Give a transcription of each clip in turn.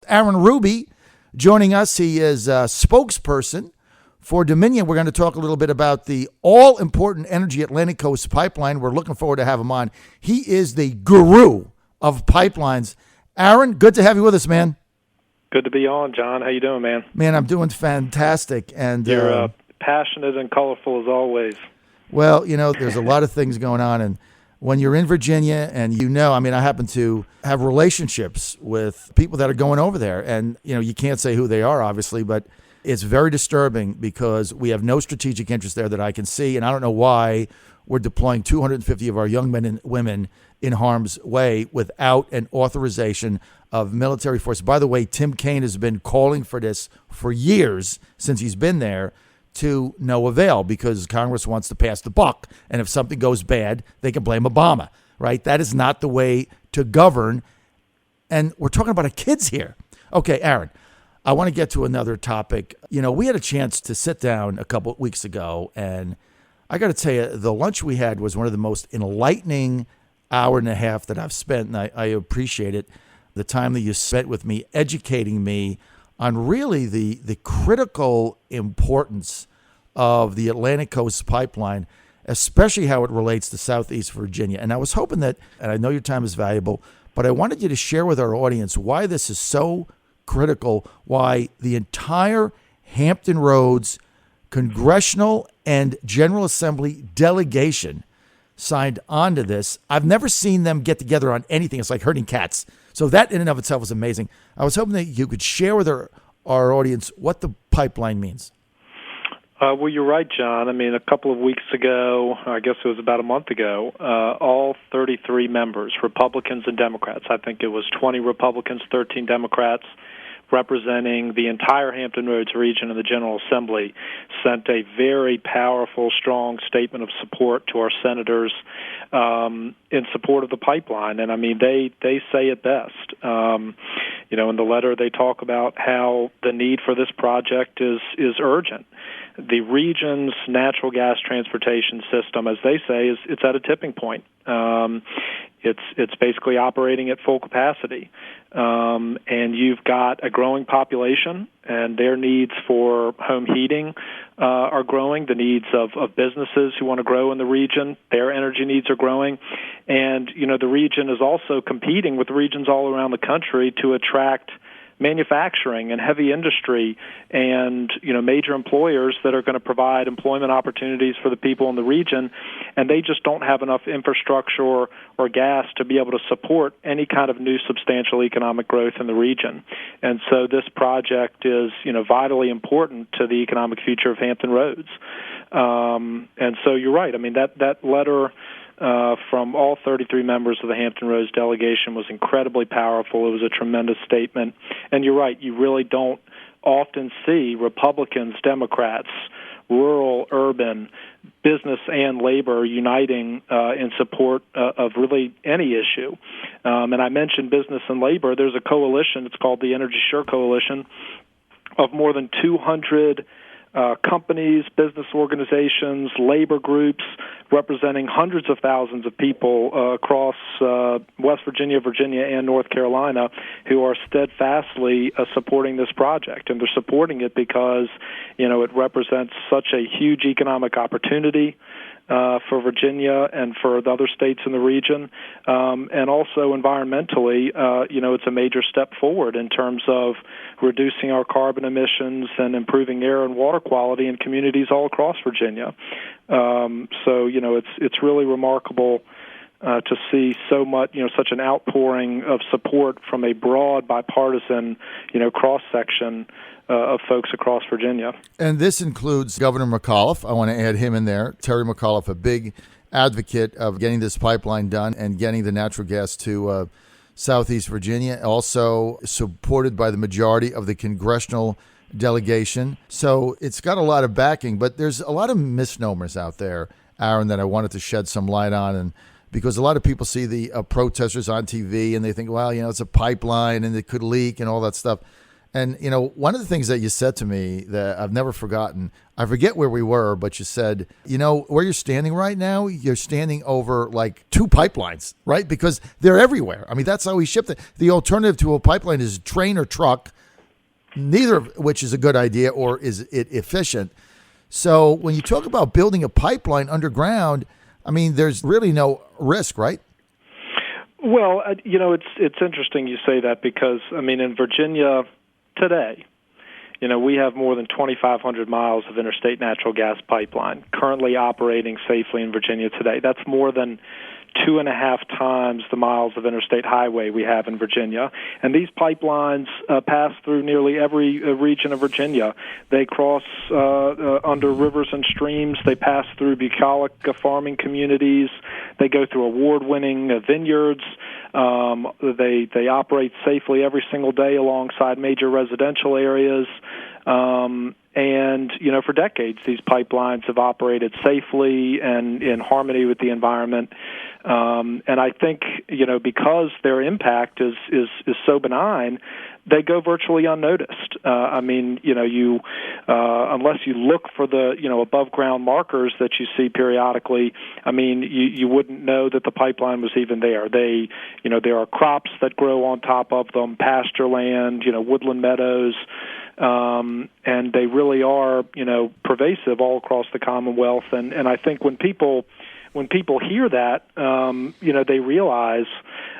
Aaron Ruby joining us. He is a spokesperson for Dominion. We're going to talk a little bit about the all-important Energy Atlantic Coast Pipeline. We're looking forward to have him on. He is the guru of pipelines. Aaron, good to have you with us, man. Good to be on, John. How you doing, man? Man, I'm doing fantastic. And you're passionate and colorful as always. Well, there's a lot of things going on, and when you're in Virginia and I happen to have relationships with people that are going over there, and, you can't say who they are, obviously, but it's very disturbing because we have no strategic interest there that I can see, and I don't know why we're deploying 250 of our young men and women in harm's way without an authorization of military force. By the way, Tim Kaine has been calling for this for years since he's been there, to no avail, because Congress wants to pass the buck. And if something goes bad, they can blame Obama, right? That is not the way to govern. And we're talking about our kids here. Okay, Aaron, I want to get to another topic. We had a chance to sit down a couple of weeks ago, and I got to tell you, the lunch we had was one of the most enlightening hour and a half that I've spent, and I appreciate it, the time that you spent with me, educating me on really the critical importance of the Atlantic Coast Pipeline, especially how it relates to Southeast Virginia. And I was hoping that, and I know your time is valuable, but I wanted you to share with our audience why this is so critical, why the entire Hampton Roads Congressional and General Assembly delegation signed on to this. I've never seen them get together on anything. It's like herding cats. So that in and of itself is amazing. I was hoping that you could share with our audience what the pipeline means. Well, you're right, John. I mean, a couple of weeks ago, I guess it was about a month ago, all 33 members, Republicans and Democrats, I think it was 20 Republicans, 13 Democrats, representing the entire Hampton Roads region in the General Assembly, sent a very powerful, strong statement of support to our senators in support of the pipeline. And, I mean, they say it best. In the letter they talk about how the need for this project is urgent. The region's natural gas transportation system, as they say, it's at a tipping point. It's basically operating at full capacity. And you've got a growing population, and their needs for home heating are growing. The needs of businesses who want to grow in the region, their energy needs are growing. And, the region is also competing with regions all around the country to attract manufacturing and heavy industry and, major employers that are going to provide employment opportunities for the people in the region, and they just don't have enough infrastructure or gas to be able to support any kind of new substantial economic growth in the region. And so this project is, vitally important to the economic future of Hampton Roads. And so you're right. I mean, that letter from all 33 members of the Hampton Roads delegation was incredibly powerful. It was a tremendous statement. And you're right, you really don't often see Republicans, Democrats, rural, urban, business, and labor uniting in support of really any issue. And I mentioned business and labor. There's a coalition, it's called the Energy Sure Coalition, of more than 200 companies, business organizations, labor groups, representing hundreds of thousands of people across West Virginia, Virginia, and North Carolina, who are steadfastly supporting this project. And they're supporting it because, it represents such a huge economic opportunity for Virginia and for the other states in the region, and also environmentally, it's a major step forward in terms of reducing our carbon emissions and improving air and water quality in communities all across Virginia. It's really remarkable to see so much, such an outpouring of support from a broad bipartisan, cross section of folks across Virginia. And this includes Governor McAuliffe. I want to add him in there. Terry McAuliffe, a big advocate of getting this pipeline done and getting the natural gas to Southeast Virginia, also supported by the majority of the congressional delegation. So it's got a lot of backing, but there's a lot of misnomers out there, Aaron, that I wanted to shed some light on. And because a lot of people see the protesters on TV and they think, well, it's a pipeline and it could leak and all that stuff. And, one of the things that you said to me that I've never forgotten, I forget where we were, but you said, where you're standing right now, you're standing over like 2 pipelines, right? Because they're everywhere. I mean, that's how we ship it. The alternative to a pipeline is train or truck, neither of which is a good idea or is it efficient. So when you talk about building a pipeline underground, I mean, there's really no risk, right? Well, it's interesting you say that because, I mean, in Virginia today, we have more than 2,500 miles of interstate natural gas pipeline currently operating safely in Virginia today. That's more than 2.5 times the miles of interstate highway we have in Virginia. And these pipelines pass through nearly every region of Virginia. They cross under rivers and streams. They pass through bucolic farming communities. They go through award-winning vineyards. They operate safely every single day alongside major residential areas. And, for decades, these pipelines have operated safely and in harmony with the environment. And I think, because their impact is so benign, they go virtually unnoticed. I mean, unless you look for the, above ground markers that you see periodically, I mean, you wouldn't know that the pipeline was even there. There are crops that grow on top of them, pasture land, woodland meadows, and they really are, pervasive all across the Commonwealth. And I think when people hear that, they realize,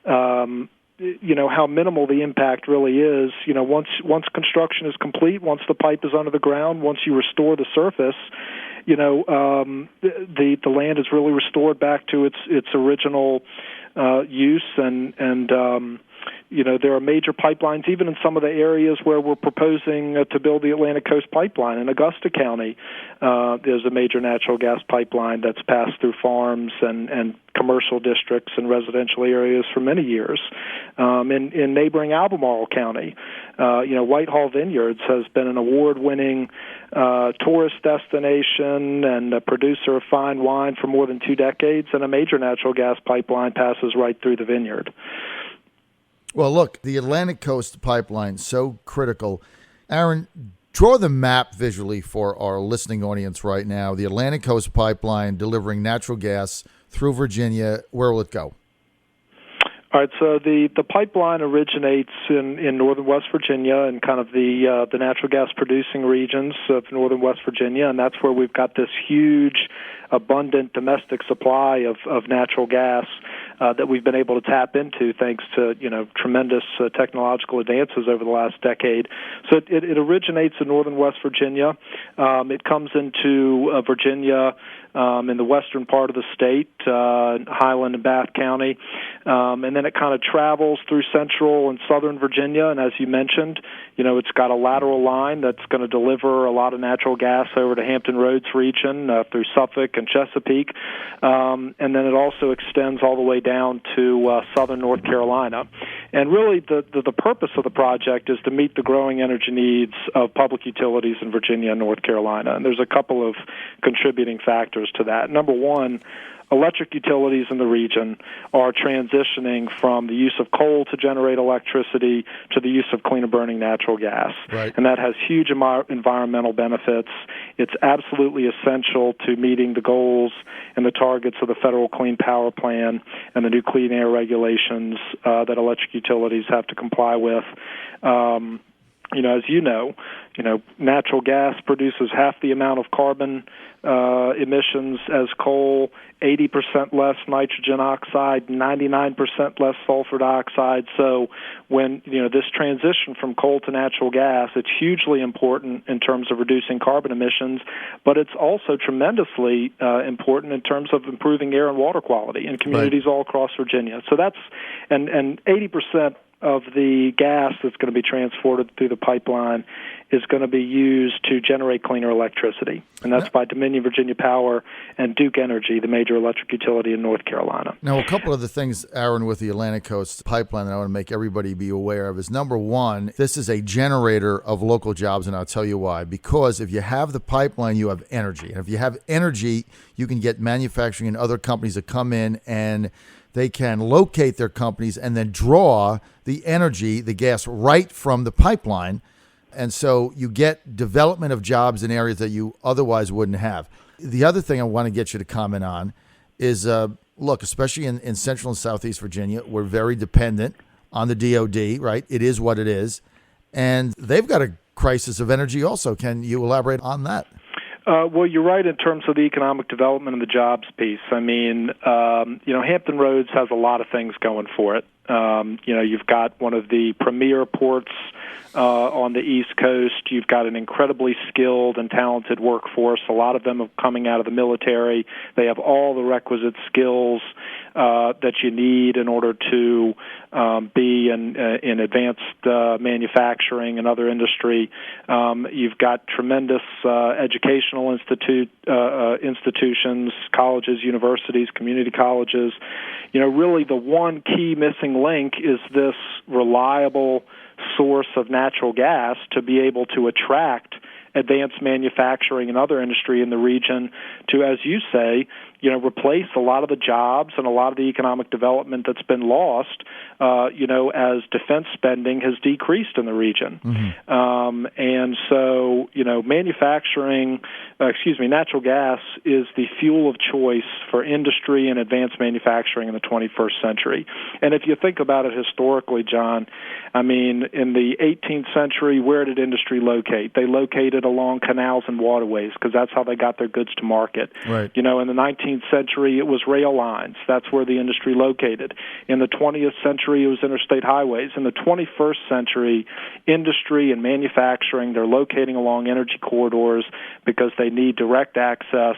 how minimal the impact really is. Once construction is complete, once the pipe is under the ground, once you restore the surface, the land is really restored back to its original use, and there are major pipelines, even in some of the areas where we're proposing to build the Atlantic Coast Pipeline. In Augusta County, there's a major natural gas pipeline that's passed through farms and commercial districts and residential areas for many years. In neighboring Albemarle County, Whitehall Vineyards has been an award-winning tourist destination and a producer of fine wine for more than 2 decades, and a major natural gas pipeline passes right through the vineyard. Well, look, the Atlantic Coast Pipeline, so critical. Aaron, draw the map visually for our listening audience right now. The Atlantic Coast Pipeline delivering natural gas through Virginia. Where will it go? All right, so the pipeline originates in northern West Virginia and kind of the natural gas producing regions of northern West Virginia, and that's where we've got this huge, abundant domestic supply of natural gas that we've been able to tap into thanks to tremendous technological advances over the last decade. So it originates in northern West Virginia. It comes into Virginia in the western part of the state, Highland and Bath County, and then it kind of travels through central and southern Virginia. And as you mentioned, it's got a lateral line that's going to deliver a lot of natural gas over to Hampton Roads region through Suffolk and Chesapeake, and then it also extends all the way down to southern North Carolina. And really, the purpose of the project is to meet the growing energy needs of public utilities in Virginia and North Carolina. And there's a couple of contributing factors to that. Number one, electric utilities in the region are transitioning from the use of coal to generate electricity to the use of cleaner burning natural gas. Right. And that has huge environmental benefits. It's absolutely essential to meeting the goals and the targets of the Federal Clean Power Plan and the new clean air regulations that electric utilities have to comply with. As natural gas produces half the amount of carbon emissions as coal, 80% less nitrogen oxide, 99% less sulfur dioxide. So when, this transition from coal to natural gas, it's hugely important in terms of reducing carbon emissions, but it's also tremendously important in terms of improving air and water quality in communities all across Virginia. So that's, and 80% of the gas that's going to be transported through the pipeline is going to be used to generate cleaner electricity. And that's by Dominion Virginia Power and Duke Energy, the major electric utility in North Carolina. Now, a couple of the things, Aaron, with the Atlantic Coast Pipeline that I want to make everybody be aware of is, number one, this is a generator of local jobs, and I'll tell you why. Because if you have the pipeline, you have energy. And if you have energy, you can get manufacturing and other companies that come in and they can locate their companies and then draw the energy, the gas, right from the pipeline. And so you get development of jobs in areas that you otherwise wouldn't have. The other thing I want to get you to comment on is, look, especially in Central and Southeast Virginia, we're very dependent on the DOD, right? It is what it is. And they've got a crisis of energy also. Can you elaborate on that? Well, you're right in terms of the economic development and the jobs piece. I mean, Hampton Roads has a lot of things going for it. You've got one of the premier ports on the East Coast. You've got an incredibly skilled and talented workforce. A lot of them are coming out of the military. They have all the requisite skills that you need in order to be in advanced manufacturing and other industry. You've got tremendous educational institutions, colleges, universities, community colleges. Really the one key missing link is this reliable source of natural gas to be able to attract advanced manufacturing and other industry in the region to, as you say, replace a lot of the jobs and a lot of the economic development that's been lost, as defense spending has decreased in the region. Mm-hmm. And so, natural gas is the fuel of choice for industry and advanced manufacturing in the 21st century. And if you think about it historically, John, I mean, in the 18th century, where did industry locate? They located along canals and waterways because that's how they got their goods to market. Right. In the 19th century, it was rail lines. That's where the industry located. In the 20th century, it was interstate highways. In the 21st century, industry and manufacturing, they're locating along energy corridors because they need direct access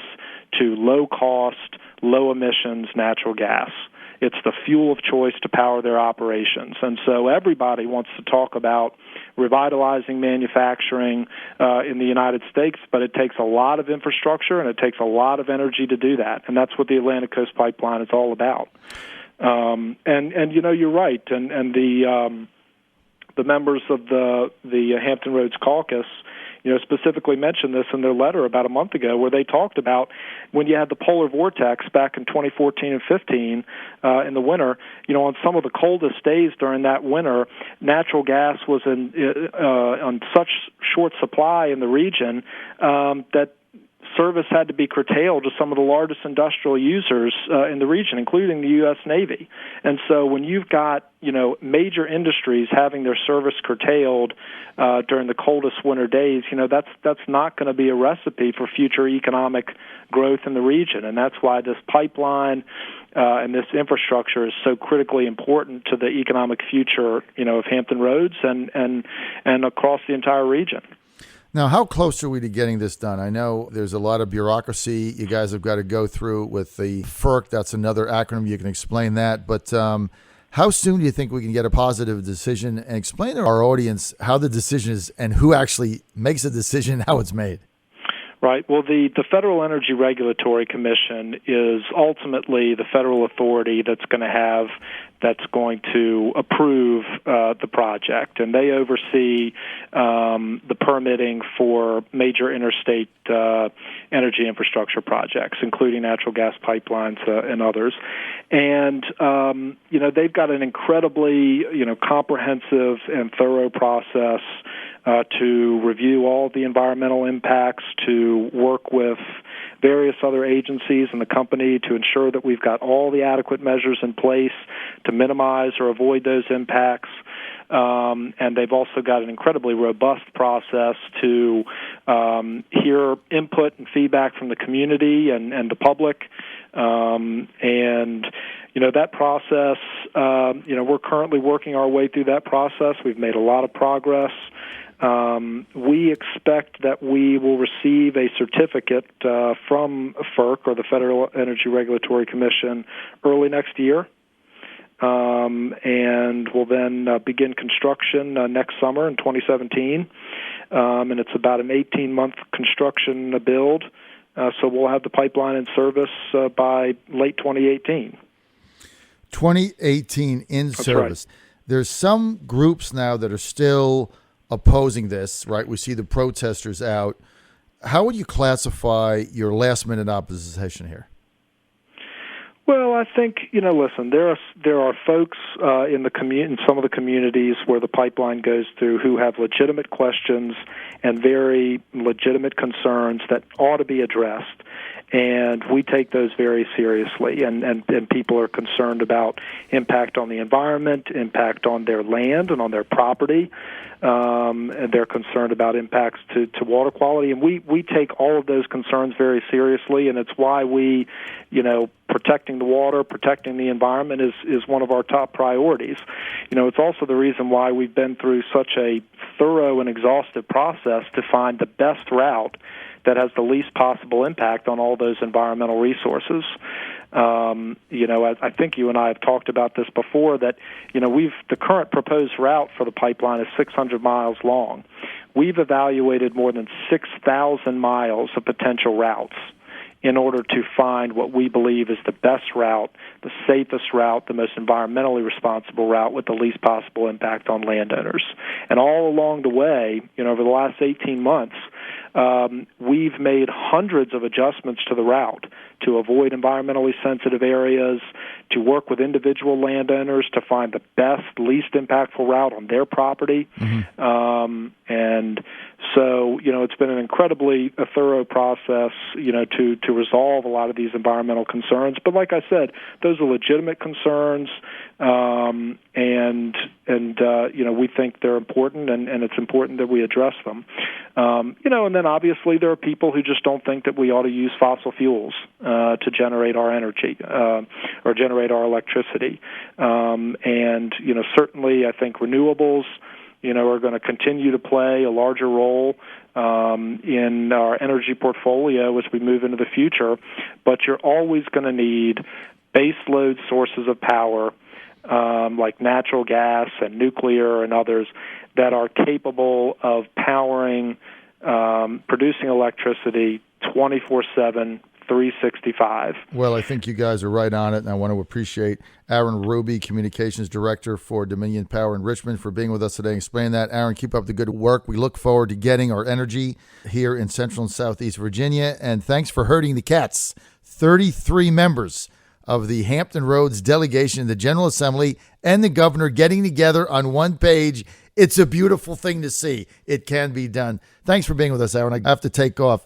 to low-cost, low-emissions natural gas. It's the fuel of choice to power their operations. And so everybody wants to talk about revitalizing manufacturing in the United States, but it takes a lot of infrastructure and it takes a lot of energy to do that. And that's what the Atlantic Coast Pipeline is all about. You're right. And the members of the Hampton Roads Caucus specifically mentioned this in their letter about a month ago, where they talked about when you had the polar vortex back in 2014 and 15 in the winter. On some of the coldest days during that winter, natural gas was on such short supply in the region that service had to be curtailed to some of the largest industrial users in the region, including the U.S. Navy. And so when you've got, major industries having their service curtailed during the coldest winter days, that's not going to be a recipe for future economic growth in the region. And that's why this pipeline and this infrastructure is so critically important to the economic future, of Hampton Roads and across the entire region. Now, how close are we to getting this done? I know there's a lot of bureaucracy you guys have got to go through with the FERC. That's another acronym. You can explain that. But how soon do you think we can get a positive decision? And explain to our audience how the decision is and who actually makes a decision, how it's made. Right. Well, the Federal Energy Regulatory Commission is ultimately the federal authority that's going to approve the project, and they oversee the permitting for major interstate energy infrastructure projects, including natural gas pipelines and others. And they've got an incredibly comprehensive and thorough process to review all the environmental impacts, to work with various other agencies and the company to ensure that we've got all the adequate measures in place to minimize or avoid those impacts. And they've also got an incredibly robust process to hear input and feedback from the community and the public. That process, we're currently working our way through that process. We've made a lot of progress. We expect that we will receive a certificate from FERC, or the Federal Energy Regulatory Commission, early next year. And we'll then begin construction next summer in 2017. And it's about an 18-month construction build. So we'll have the pipeline in service by late 2018. 2018 in That's service. Right. There's some groups now that are still opposing this, right? We see the protesters out. How would you classify your last-minute opposition here? Well, I think, listen, there are folks in some of the communities where the pipeline goes through who have legitimate questions and very legitimate concerns that ought to be addressed. And we take those very seriously, and people are concerned about impact on the environment, impact on their land and on their property, and they're concerned about impacts to water quality. And we take all of those concerns very seriously, and it's why we, protecting the water, protecting the environment is one of our top priorities. It's also the reason why we've been through such a thorough and exhaustive process to find the best route that has the least possible impact on all those environmental resources. I think you and I have talked about this before, that, the current proposed route for the pipeline is 600 miles long. We've evaluated more than 6,000 miles of potential routes in order to find what we believe is the best route, the safest route, the most environmentally responsible route with the least possible impact on landowners. And all along the way, over the last 18 months, we've made hundreds of adjustments to the route to avoid environmentally sensitive areas, to work with individual landowners to find the best, least impactful route on their property. Mm-hmm. And so, it's been an incredibly thorough process, to resolve a lot of these environmental concerns. But like I said, those are legitimate concerns, and we think they're important, and it's important that we address them. And then obviously there are people who just don't think that we ought to use fossil fuels to generate our energy or generate our electricity. Certainly I think renewables, are going to continue to play a larger role in our energy portfolio as we move into the future. But you're always going to need base load sources of power, like natural gas and nuclear and others, that are capable of powering, producing electricity 24/7, 365. Well, I think you guys are right on it, and I want to appreciate Aaron Ruby, Communications Director for Dominion Power in Richmond, for being with us today and explaining that. Aaron, keep up the good work. We look forward to getting our energy here in Central and Southeast Virginia, and thanks for herding the cats. 33 members of the Hampton Roads delegation, the General Assembly, and the governor getting together on one page. It's a beautiful thing to see. It can be done. Thanks for being with us, Aaron. I have to take off.